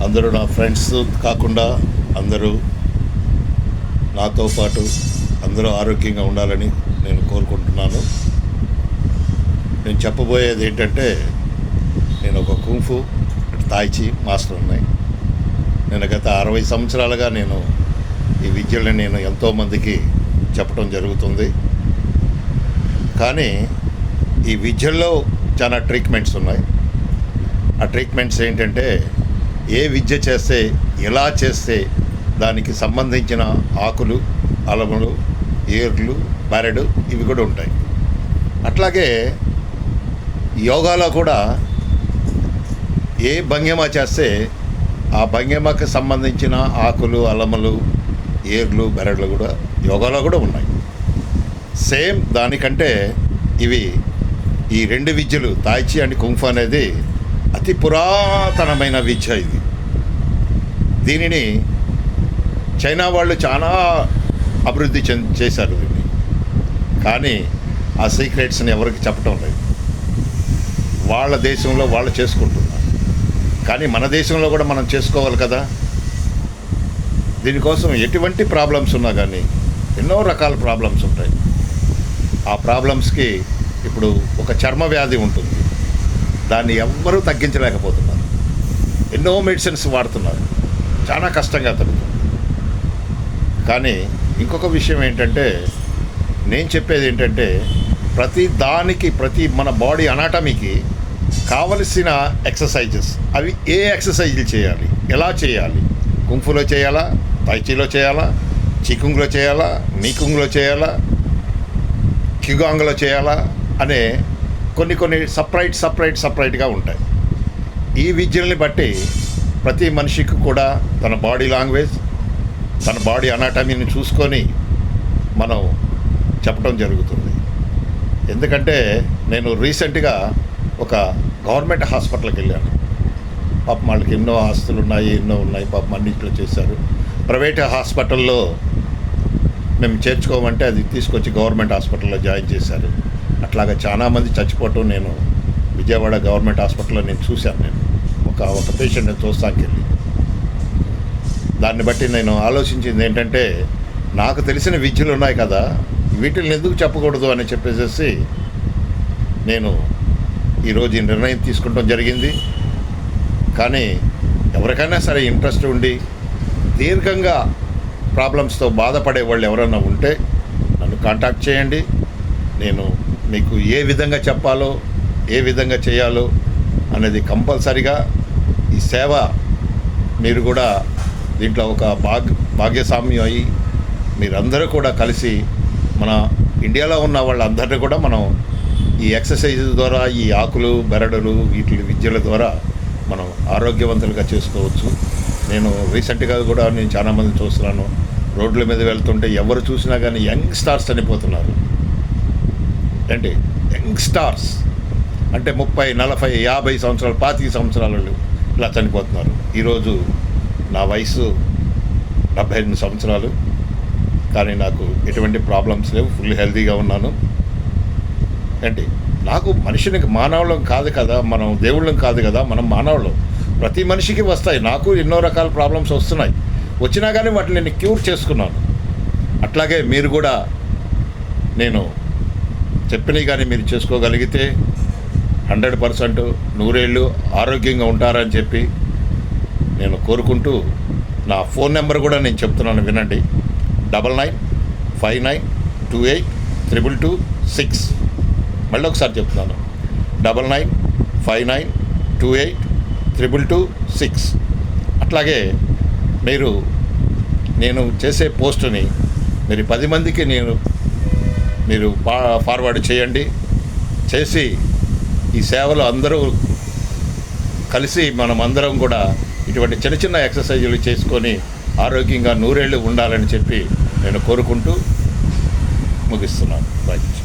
అందరూ నా ఫ్రెండ్స్ కాకుండా అందరూ నాతో పాటు అందరూ ఆరోగ్యంగా ఉండాలని నేను కోరుకుంటున్నాను. నేను చెప్పబోయేది ఏంటంటే, నేను ఒక కుంఫు తాయిచి మాస్టర్ ఉన్నాయి. నేను గత 60 సంవత్సరాలుగా నేను ఈ విద్యలను నేను ఎంతోమందికి చెప్పడం జరుగుతుంది. కానీ ఈ విద్యల్లో చాలా ట్రీట్మెంట్స్ ఉన్నాయి. ఆ ట్రీట్మెంట్స్ ఏంటంటే, ఏ విద్య చేస్తే ఎలా చేస్తే దానికి సంబంధించిన ఆకులు, అలములు, ఏర్లు, బెరడు ఇవి కూడా ఉంటాయి. అట్లాగే యోగాలో కూడా ఏ భంగిమ చేస్తే ఆ భంగిమకి సంబంధించిన ఆకులు, అలములు, ఏర్లు, బెరడులు కూడా యోగాలో కూడా ఉన్నాయి. సేమ్ దానికంటే ఇవి ఈ 2 విద్యలు తాయిచి అండ్ కుంఫు అనేది అతి పురాతనమైన విద్య. ఇది దీనిని చైనా వాళ్ళు చాలా అభివృద్ధి చేశారు దీన్ని. కానీ ఆ సీక్రెట్స్ని ఎవరికి చెప్పడం లేదు. వాళ్ళ దేశంలో వాళ్ళు చేసుకుంటున్నారు. కానీ మన దేశంలో కూడా మనం చేసుకోవాలి కదా. దీనికోసం ఎటువంటి ప్రాబ్లమ్స్ ఉన్నా కానీ ఎన్నో రకాల ప్రాబ్లమ్స్ ఉంటాయి. ఆ ప్రాబ్లమ్స్కి ఇప్పుడు ఒక చర్మ వ్యాధి ఉంటుంది. దాన్ని ఎవ్వరూ తగ్గించలేకపోతున్నారు. ఎన్నో మెడిసిన్స్ వాడుతున్నారు. చాలా కష్టంగా తగ్గుతుంది. కానీ ఇంకొక విషయం ఏంటంటే, నేను చెప్పేది ఏంటంటే, ప్రతి మన బాడీ అనాటమీకి కావలసిన ఎక్సర్సైజెస్ అవి ఏ ఎక్సర్సైజులు చేయాలి, ఎలా చేయాలి, కుంఫులో చేయాలా, తైచీలో చేయాలా, చికుంగ్లో చేయాలా, నీకుంగ్లో చేయాలా, క్యుగాంగ్లో చేయాలా అనే కొన్ని సపరేట్గా ఉంటాయి. ఈ విద్యల్ని బట్టి ప్రతి మనిషికి కూడా తన బాడీ లాంగ్వేజ్, తన బాడీ అనాటమీని చూసుకొని మనం చెప్పడం జరుగుతుంది. ఎందుకంటే నేను రీసెంట్గా ఒక గవర్నమెంట్ హాస్పిటల్కి వెళ్ళాను. పాపం వాళ్ళకి ఎన్నో ఆస్తులు ఉన్నాయి, పాపం అన్నింటిలో చేశారు. ప్రైవేట్ హాస్పిటల్లో మేము చేర్చుకోమంటే అది తీసుకొచ్చి గవర్నమెంట్ హాస్పిటల్లో జాయిన్ చేశారు. అట్లాగా చాలామంది చచ్చిపోవటం నేను విజయవాడ గవర్నమెంట్ హాస్పిటల్లో నేను చూశాను. నేను ఒక పేషెంట్ని చూస్తానికి వెళ్ళి దాన్ని బట్టి నేను ఆలోచించింది ఏంటంటే, నాకు తెలిసిన విద్యలు ఉన్నాయి కదా, వీటిని ఎందుకు చెప్పకూడదు అని చెప్పేసి నేను ఈరోజు ఈ నిర్ణయం తీసుకుంటాం జరిగింది. కానీ ఎవరికైనా సరే ఇంట్రెస్ట్ ఉండి దీర్ఘంగా ప్రాబ్లమ్స్తో బాధపడే వాళ్ళు ఎవరైనా ఉంటే నన్ను కాంటాక్ట్ చేయండి. నేను మీకు ఏ విధంగా చెప్పాలో, ఏ విధంగా చేయాలో అనేది కంపల్సరిగా ఈ సేవ మీరు కూడా దీంట్లో ఒక భాగ్యస్వామ్యం అయ్యి మీరందరూ కూడా కలిసి మన ఇండియాలో ఉన్న వాళ్ళందరినీ కూడా మనం ఈ ఎక్సర్సైజ్ ద్వారా, ఈ ఆకులు, బెరడులు, వీటి విద్యల ద్వారా మనం ఆరోగ్యవంతులుగా చేసుకోవచ్చు. నేను రీసెంట్గా కూడా నేను చాలామంది చూస్తున్నాను. రోడ్ల మీద వెళ్తుంటే ఎవరు చూసినా కానీ యంగ్ స్టార్స్ చనిపోతున్నారు. ఏంటి యంగ్ స్టార్స్ అంటే 30, 40, 50 సంవత్సరాలు, 25 సంవత్సరాలు ఇలా చనిపోతున్నారు. ఈరోజు నా వయసు 78 సంవత్సరాలు. కానీ నాకు ఎటువంటి ప్రాబ్లమ్స్ లేవు, ఫుల్ హెల్తీగా ఉన్నాను. ఏంటి నాకు మనిషినికి మానవులం కాదు కదా, మనం దేవుళ్ళం కాదు కదా, మనం మానవులం. ప్రతి మనిషికి వస్తాయి. నాకు ఎన్నో రకాల ప్రాబ్లమ్స్ వస్తున్నాయి. వచ్చినా కానీ వాటిని నేను క్యూర్ చేసుకున్నాను. అట్లాగే మీరు కూడా నేను చెప్పినవి కానీ మీరు చేసుకోగలిగితే 100% 100 ఏళ్ళు ఆరోగ్యంగా ఉంటారని చెప్పి నేను కోరుకుంటూ, నా ఫోన్ నెంబర్ కూడా నేను చెప్తున్నాను, వినండి. 9959282226. మళ్ళీ ఒకసారి చెప్తున్నాను, 9959282226. అట్లాగే నేను చేసే పోస్టుని మీరు 10 మందికి మీరు ఫార్వర్డ్ చేయండి. చేసి ఈ సేవలో అందరూ కలిసి మనం అందరం కూడా ఇటువంటి చిన్న ఎక్సర్సైజులు చేసుకొని ఆరోగ్యంగా 100 ఏళ్ళు ఉండాలని చెప్పి నేను కోరుకుంటూ ముగిస్తున్నాను. రైట్.